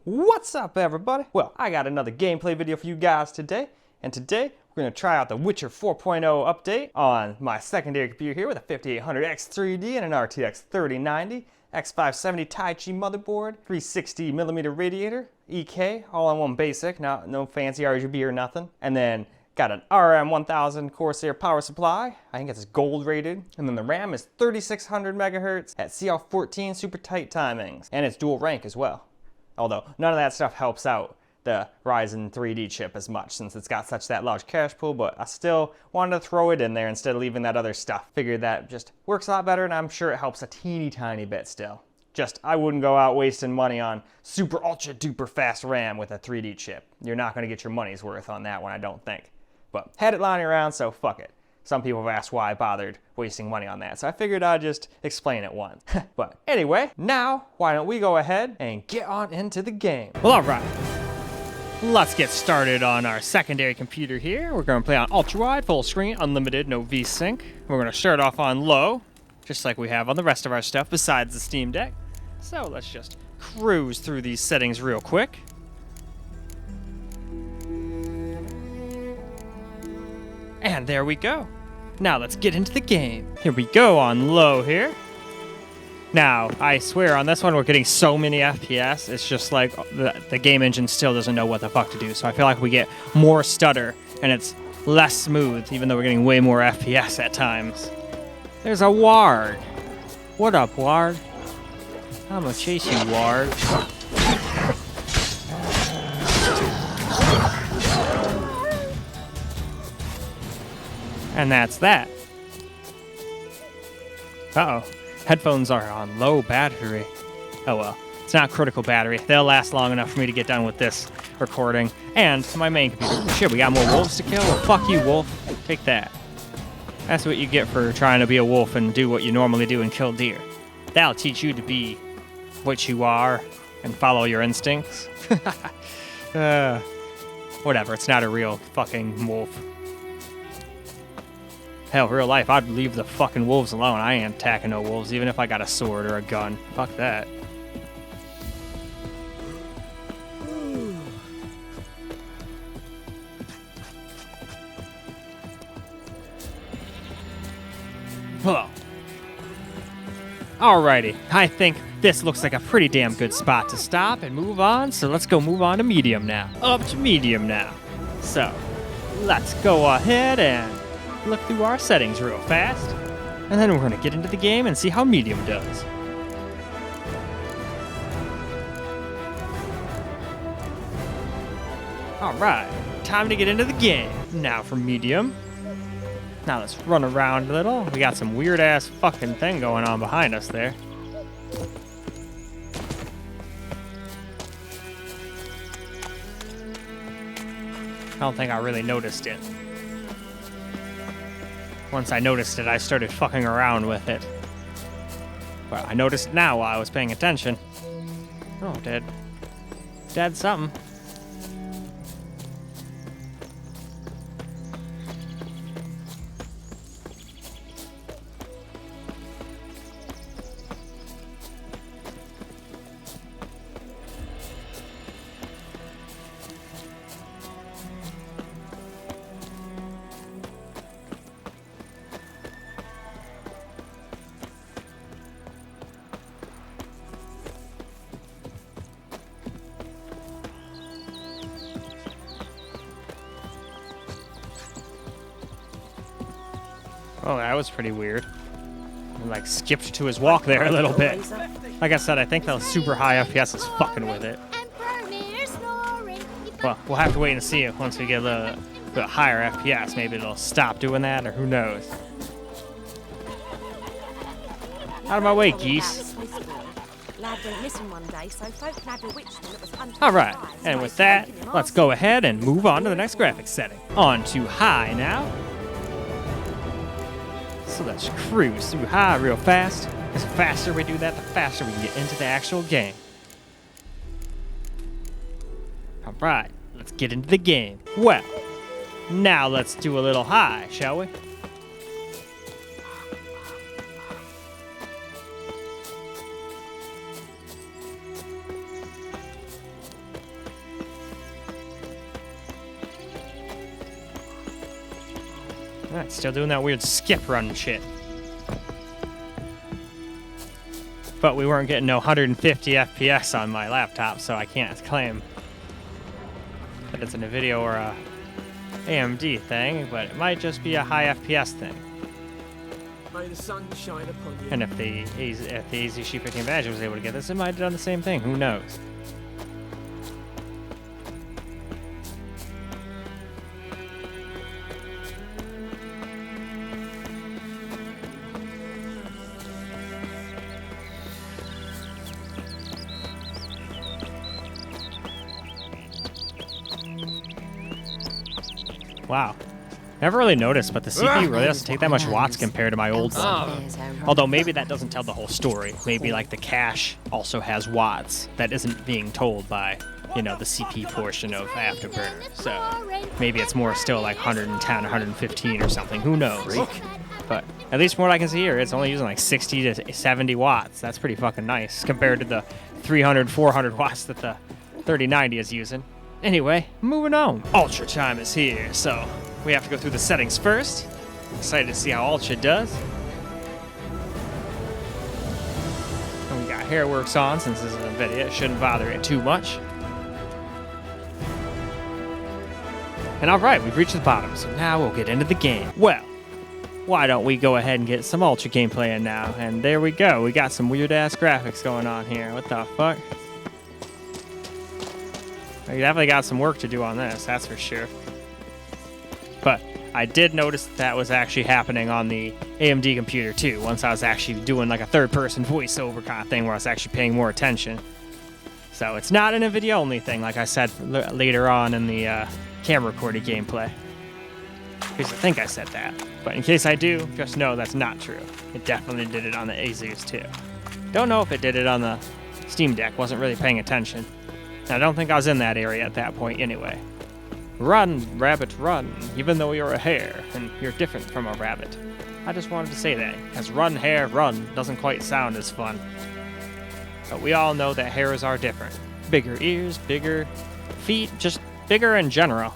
What's up, everybody? Well, I got another gameplay video for you guys today, and today we're going to try out the Witcher 4.0 update on my secondary computer here with a 5800X3D and an RTX3090, X570 Taichi motherboard, 360mm radiator, EK, all on one basic, no fancy RGB or nothing, and then got an RM1000 Corsair power supply. I think it's gold rated. And then the RAM is 3600 megahertz at CL14 super tight timings. And it's dual rank as well. Although none of that stuff helps out the Ryzen 3D chip as much since it's got such that large cache pool, but I still wanted to throw it in there instead of leaving that other stuff. Figured that just works a lot better, and I'm sure it helps a teeny tiny bit still. Just, I wouldn't go out wasting money on super ultra duper fast RAM with a 3D chip. You're not gonna get your money's worth on that one, I don't think. But had it lying around, so fuck it. Some people have asked why I bothered wasting money on that, so I figured I'd just explain it once. But anyway, now why don't we go ahead and get on into the game. Well, alright. Let's get started on our secondary computer here. We're going to play on ultra-wide, full screen, unlimited, no VSync. We're going to start off on low, just like we have on the rest of our stuff besides the Steam Deck. So let's just cruise through these settings real quick. And there we go. Now let's get into the game. Here we go on low here. Now, I swear on this one we're getting so many FPS, it's just like the game engine still doesn't know what the fuck to do. So I feel like we get more stutter and it's less smooth, even though we're getting way more FPS at times. There's a Ward. What up, Ward? I'm gonna chase you, Ward. And that's that. Uh-oh. Headphones are on low battery. Oh well. It's not critical battery. They'll last long enough for me to get done with this recording. And my main computer. Shit, we got more wolves to kill? Well, fuck you, wolf. Take that. That's what you get for trying to be a wolf and do what you normally do and kill deer. That'll teach you to be what you are and follow your instincts. Whatever, it's not a real fucking wolf. Hell, real life, I'd leave the fucking wolves alone. I ain't attacking no wolves, even if I got a sword or a gun. Fuck that. Well, alrighty, I think this looks like a pretty damn good spot to stop and move on, so let's go move on to medium now. Up to medium now. So, let's go ahead and look through our settings real fast, and then we're going to get into the game and see how medium does. Alright, time to get into the game. Now for medium. Now let's run around a little. We got some weird ass fucking thing going on behind us there. I don't think I really noticed it. Once I noticed it, I started fucking around with it. But I noticed it now while I was paying attention. Oh, dead something. Oh, that was pretty weird. He, like, skipped to his walk there a little bit. Like I said, I think the super high FPS is fucking with it. Well, we'll have to wait and see it once we get a bit higher FPS. Maybe it'll stop doing that, or who knows. Out of my way, geese. Alright, and with that, let's go ahead and move on to the next graphics setting. On to high now. So let's cruise through high real fast. Because the faster we do that, the faster we can get into the actual game. Alright, let's get into the game. Well, now let's do a little high, shall we? It's still doing that weird skip run shit. But we weren't getting no 150 FPS on my laptop, so I can't claim that it's a NVIDIA or a AMD thing, but it might just be a high FPS thing. May the sun shine upon you. And if the AZ Sheep Picking Badger was able to get this, it might have done the same thing. Who knows? Wow. Never really noticed, but the CPU really doesn't take that much watts compared to my old one. Although maybe that doesn't tell the whole story. Maybe like the cache also has watts that isn't being told by, you know, the CP portion of Afterburner. So maybe it's more still like 110, 115 or something. Who knows? But at least from what I can see here, it's only using like 60 to 70 watts. That's pretty fucking nice compared to the 300, 400 watts that the 3090 is using. Anyway, moving on. Ultra time is here, so we have to go through the settings first. Excited to see how Ultra does. And we got Hairworks on since this is NVIDIA. It shouldn't bother it too much. And alright, we've reached the bottom, so now we'll get into the game. Well, why don't we go ahead and get some Ultra gameplay in now? And there we go. We got some weird-ass graphics going on here. What the fuck? We definitely got some work to do on this, that's for sure. But I did notice that was actually happening on the AMD computer too, once I was actually doing like a third-person voiceover kind of thing where I was actually paying more attention. So it's not an NVIDIA only thing, like I said later on in the camera recorded gameplay. Because I think I said that. But in case I do, just know that's not true. It definitely did it on the Asus too. Don't know if it did it on the Steam Deck, wasn't really paying attention. I don't think I was in that area at that point anyway. Run, rabbit, run, even though you're a hare, and you're different from a rabbit. I just wanted to say that, because run, hare, run doesn't quite sound as fun. But we all know that hares are different. Bigger ears, bigger feet, just bigger in general.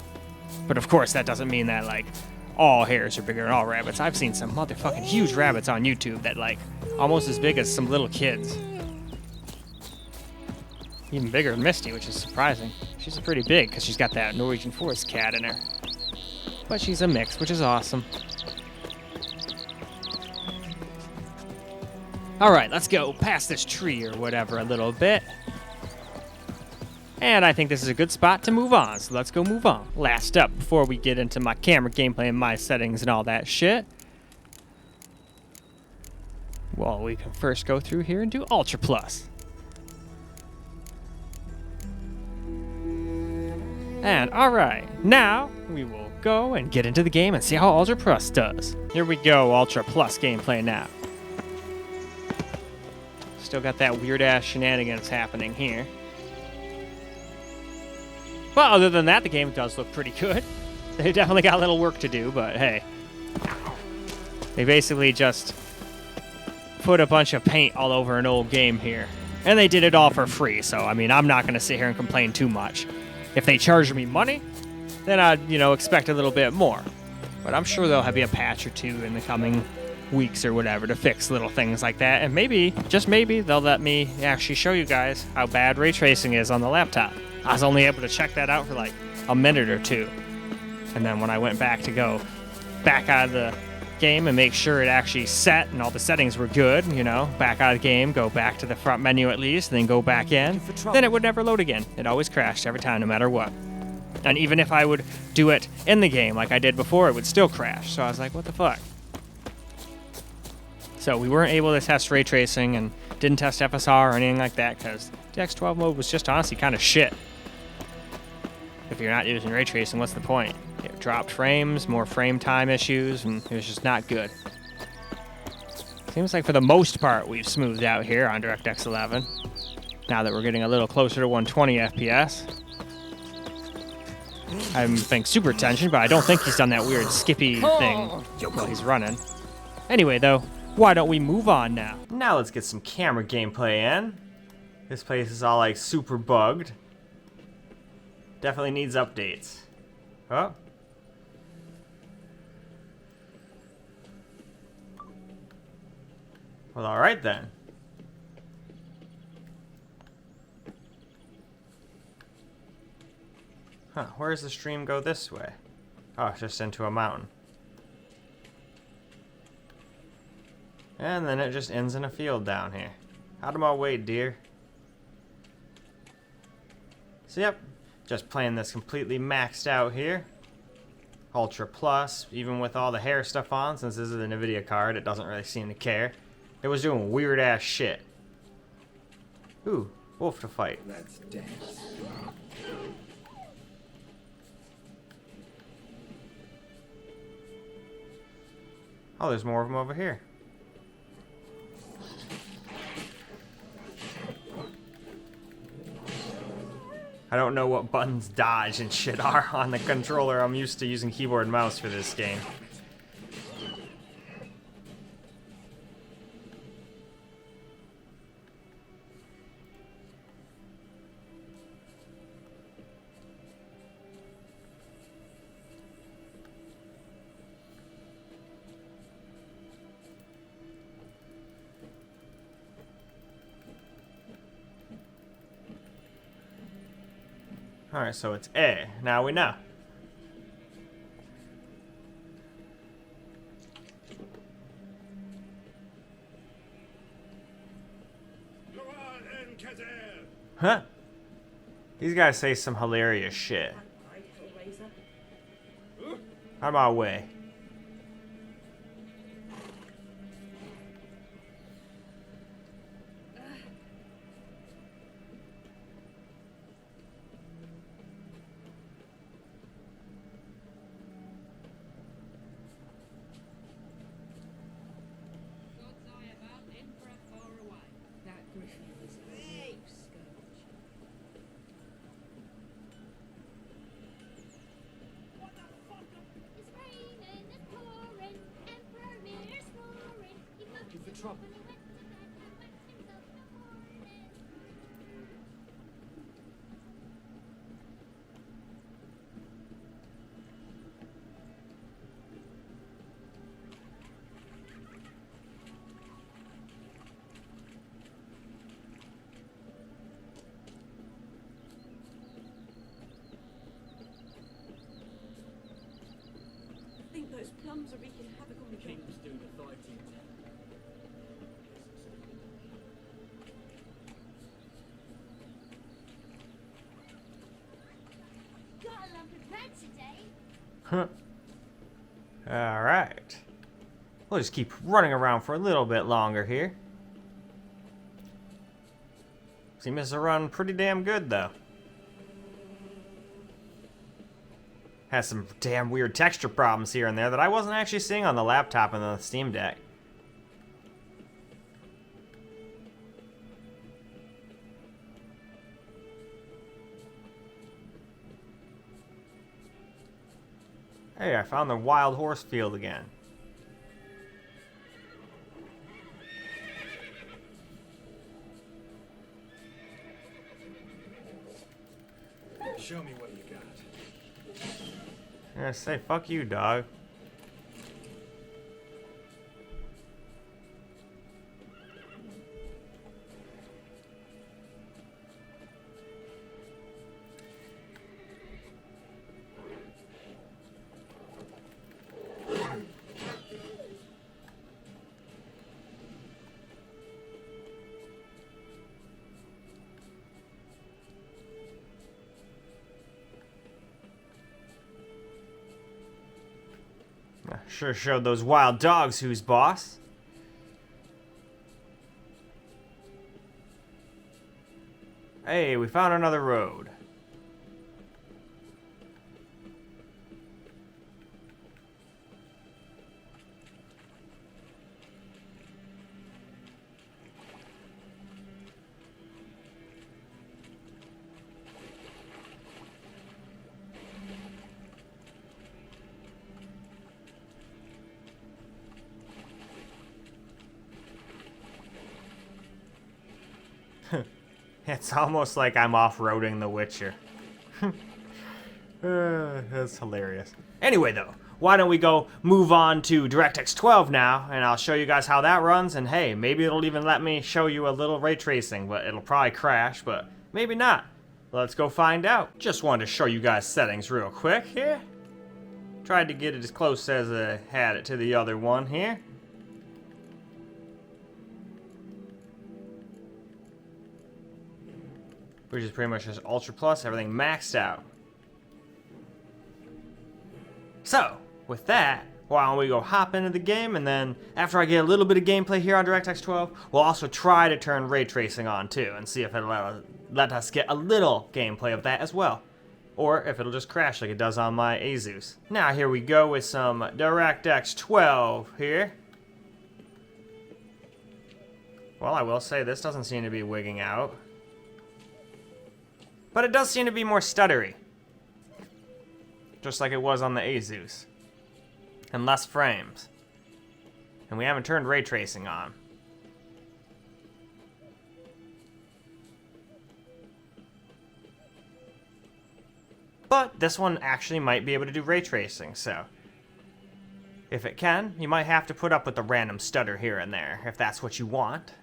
But of course that doesn't mean that, like, all hares are bigger than all rabbits. I've seen some motherfucking huge rabbits on YouTube that, like, almost as big as some little kids. Even bigger than Misty, which is surprising. She's pretty big because she's got that Norwegian forest cat in her. But she's a mix, which is awesome. Alright, let's go past this tree or whatever a little bit. And I think this is a good spot to move on, so let's go move on. Last up, before we get into my camera gameplay and my settings and all that shit. Well, we can first go through here and do Ultra Plus. And alright, now we will go and get into the game and see how Ultra Plus does. Here we go, Ultra Plus gameplay now. Still got that weird ass shenanigans happening here. But other than that, the game does look pretty good. They definitely got a little work to do, but hey. They basically just put a bunch of paint all over an old game here. And they did it all for free, so I mean, I'm not going to sit here and complain too much. If they charge me money, then I'd, expect a little bit more. But I'm sure there'll be a patch or two in the coming weeks or whatever to fix little things like that. And maybe, just maybe, they'll let me actually show you guys how bad ray tracing is on the laptop. I was only able to check that out for like a minute or two. And then when I went back to go back out of the game and make sure it actually set and all the settings were good, back out of the game, go back to the front menu at least, then go back in, then it would never load again. It always crashed every time, no matter what. And even if I would do it in the game like I did before, it would still crash. So I was like, what the fuck? So we weren't able to test ray tracing and didn't test FSR or anything like that because the X12 mode was just honestly kind of shit. If you're not using ray tracing, what's the point? It dropped frames, more frame time issues, and it was just not good. Seems like for the most part we've smoothed out here on DirectX 11. Now that we're getting a little closer to 120 FPS. I think super tension, but I don't think he's done that weird skippy thing while he's running. Anyway though, why don't we move on now? Now let's get some camera gameplay in. This place is all like super bugged. Definitely needs updates. Oh. Well, alright then. Huh, where does the stream go this way? Oh, just into a mountain. And then it just ends in a field down here. Out of my way, dear. So yep, just playing this completely maxed out here. Ultra Plus, even with all the hair stuff on, since this is a NVIDIA card, it doesn't really seem to care. It was doing weird ass shit. Ooh, wolf to fight. Let's dance. Oh, there's more of them over here. I don't know what buttons dodge and shit are on the controller. I'm used to using keyboard and mouse for this game. Alright, so it's A. Now we know. Huh? These guys say some hilarious shit. Out of my way. Trouble. I think those plums are wreaking havoc on the king's doing a fighting. Huh. Alright. We'll just keep running around for a little bit longer here. Seems to run pretty damn good, though. Has some damn weird texture problems here and there that I wasn't actually seeing on the laptop and the Steam Deck. Hey, I found the wild horse field again. Show me what you got. Yeah, say fuck you, dog. Sure showed those wild dogs who's boss. Hey, we found another road. It's almost like I'm off-roading The Witcher. That's hilarious. Anyway, though, why don't we go move on to DirectX 12 now, and I'll show you guys how that runs, and hey, maybe it'll even let me show you a little ray tracing, but it'll probably crash, but maybe not. Let's go find out. Just wanted to show you guys settings real quick here. Tried to get it as close as I had it to the other one here. Which is pretty much just Ultra Plus, everything maxed out. So, with that, why don't we go hop into the game, and then after I get a little bit of gameplay here on DirectX 12, we'll also try to turn ray tracing on too, and see if it'll let us get a little gameplay of that as well. Or if it'll just crash like it does on my Asus. Now here we go with some DirectX 12 here. Well, I will say this doesn't seem to be wigging out. But it does seem to be more stuttery. Just like it was on the Asus. And less frames. And we haven't turned ray tracing on. But this one actually might be able to do ray tracing, so if it can, you might have to put up with the random stutter here and there, if that's what you want.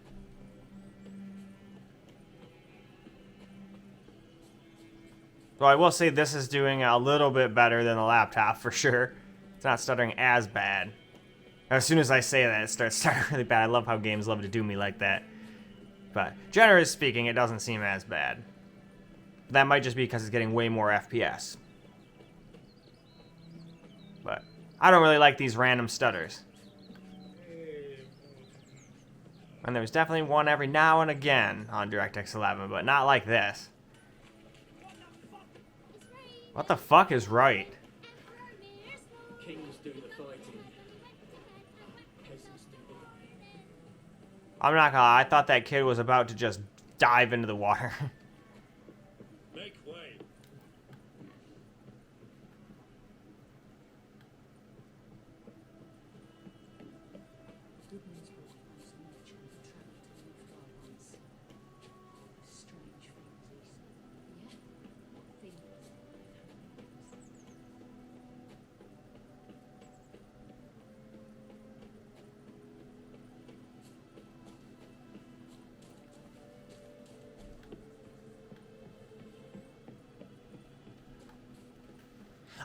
Well, I will say this is doing a little bit better than the laptop, for sure. It's not stuttering as bad. As soon as I say that, it starts stuttering really bad. I love how games love to do me like that. But generally speaking, it doesn't seem as bad. That might just be because it's getting way more FPS. But I don't really like these random stutters. And there's definitely one every now and again on DirectX 11, but not like this. What the fuck is right? Kings do the fighting. I'm not gonna lie, I thought that kid was about to just dive into the water. Make way.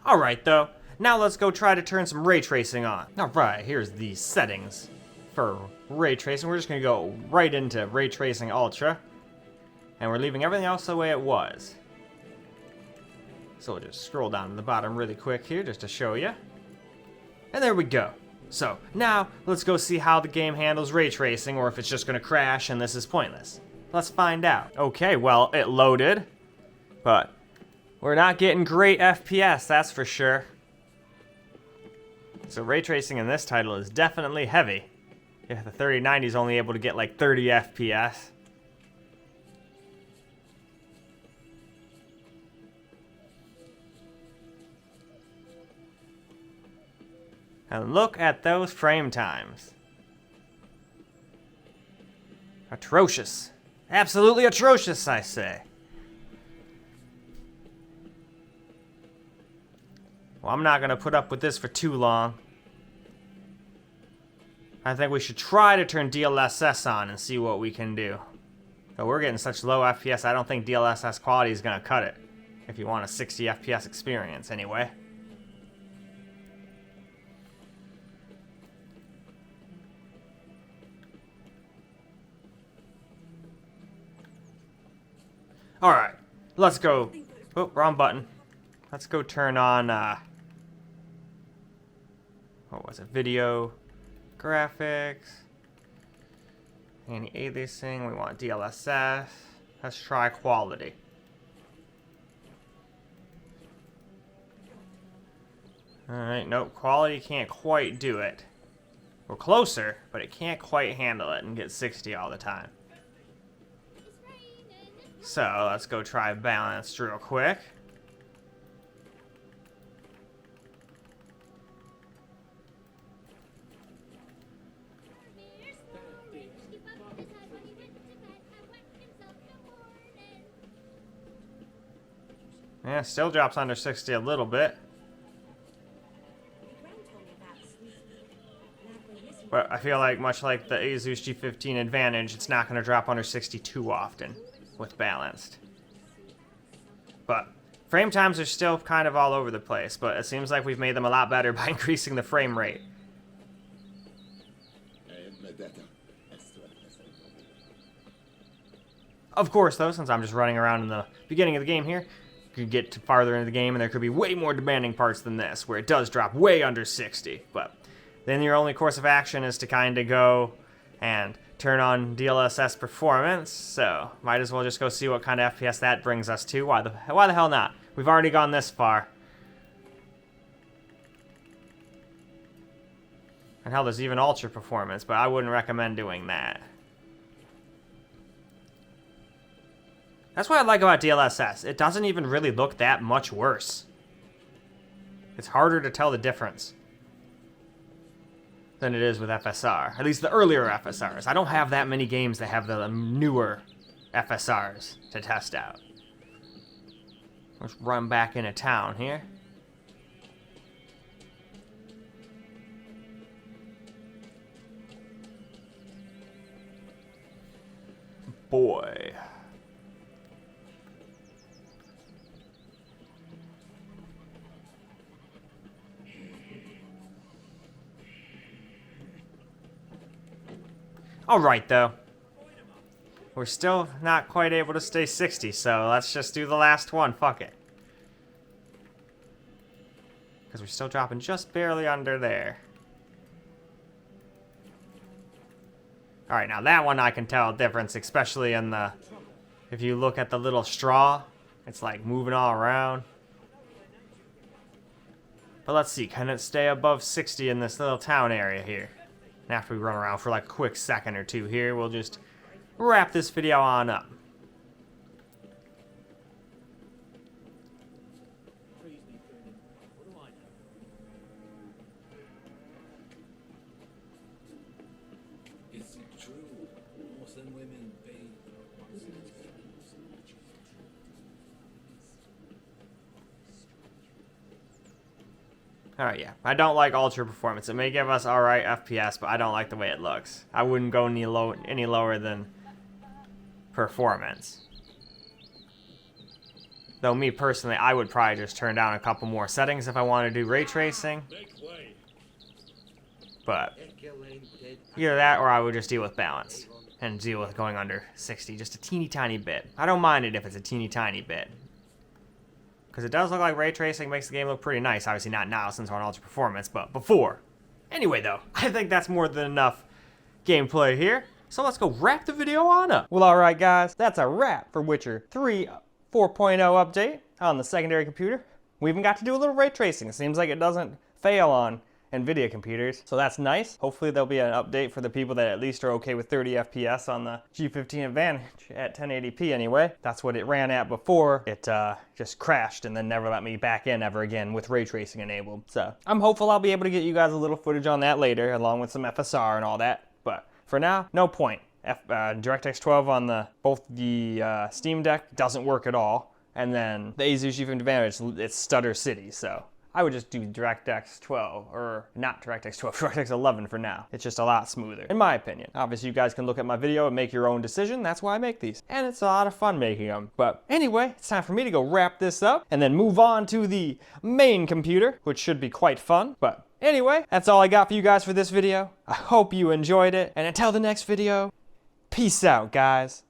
Alright though, now let's go try to turn some ray tracing on. Alright, here's the settings for ray tracing. We're just gonna go right into ray tracing ultra. And we're leaving everything else the way it was. So we'll just scroll down to the bottom really quick here just to show you. And there we go. So now let's go see how the game handles ray tracing, or if it's just gonna crash and this is pointless. Let's find out. Okay, well, it loaded, but we're not getting great FPS, that's for sure. So ray tracing in this title is definitely heavy. If the 3090 is only able to get like 30 FPS. And look at those frame times. Atrocious. Absolutely atrocious, I say. Well, I'm not going to put up with this for too long. I think we should try to turn DLSS on and see what we can do. But we're getting such low FPS, I don't think DLSS quality is going to cut it. If you want a 60 FPS experience, anyway. Alright, let's go. Oh, wrong button. Let's go turn on, what was it? Video, graphics, anti-aliasing. We want DLSS. Let's try quality. Alright, nope, quality can't quite do it. We're closer, but it can't quite handle it and get 60 all the time. So, let's go try balanced real quick. Yeah, still drops under 60 a little bit. feel like much like the Asus G15 Advantage, it's not going to drop under 60 too often with balanced. But frame times are still kind of all over the place, but it seems like we've made them a lot better by increasing the frame rate. Of course, though, since I'm just running around in the beginning of the game here, you could get farther into the game and there could be way more demanding parts than this, where it does drop way under 60. But then your only course of action is to kind of go and turn on DLSS performance, so might as well just go see what kind of FPS that brings us to. Why the hell not? We've already gone this far. And hell, there's even ultra performance, but I wouldn't recommend doing that. That's what I like about DLSS. It doesn't even really look that much worse. It's harder to tell the difference than it is with FSR. At least the earlier FSRs. I don't have that many games that have the newer FSRs to test out. Let's run back into town here. Boy. Alright, though. We're still not quite able to stay 60, so let's just do the last one. Fuck it. Because we're still dropping just barely under there. Alright, now that one I can tell a difference, especially in the... If you look at the little straw, it's like moving all around. But let's see, can it stay above 60 in this little town area here? And after we run around for like a quick second or two here, we'll just wrap this video on up. Is it true? Muslim women bathe. Alright, yeah. I don't like ultra performance. It may give us alright FPS, but I don't like the way it looks. I wouldn't go any lower than performance. Though me personally, I would probably just turn down a couple more settings if I want to do ray tracing. But either that or I would just deal with balance and deal with going under 60 just a teeny tiny bit. I don't mind it if it's a teeny tiny bit. Because it does look like ray tracing makes the game look pretty nice. Obviously not now since we're on ultra performance, but before. Anyway though, I think that's more than enough gameplay here. So let's go wrap the video on up. Well, alright guys, that's a wrap for Witcher 3 4.0 update on the secondary computer. We even got to do a little ray tracing. It seems like it doesn't fail on NVIDIA computers, so that's nice. Hopefully there'll be an update for the people that at least are okay with 30 FPS on the G15 Advantage at 1080p anyway. That's what it ran at before it just crashed and then never let me back in ever again with ray tracing enabled. So I'm hopeful I'll be able to get you guys a little footage on that later, along with some FSR and all that. But for now, no point. DirectX 12 on both the Steam Deck doesn't work at all, and then the Asus G15 Advantage, it's Stutter City, so I would just do DirectX 12, or not DirectX 12, DirectX 11 for now. It's just a lot smoother, in my opinion. Obviously, you guys can look at my video and make your own decision. That's why I make these. And it's a lot of fun making them. But anyway, it's time for me to go wrap this up and then move on to the main computer, which should be quite fun. But anyway, that's all I got for you guys for this video. I hope you enjoyed it. And until the next video, peace out, guys.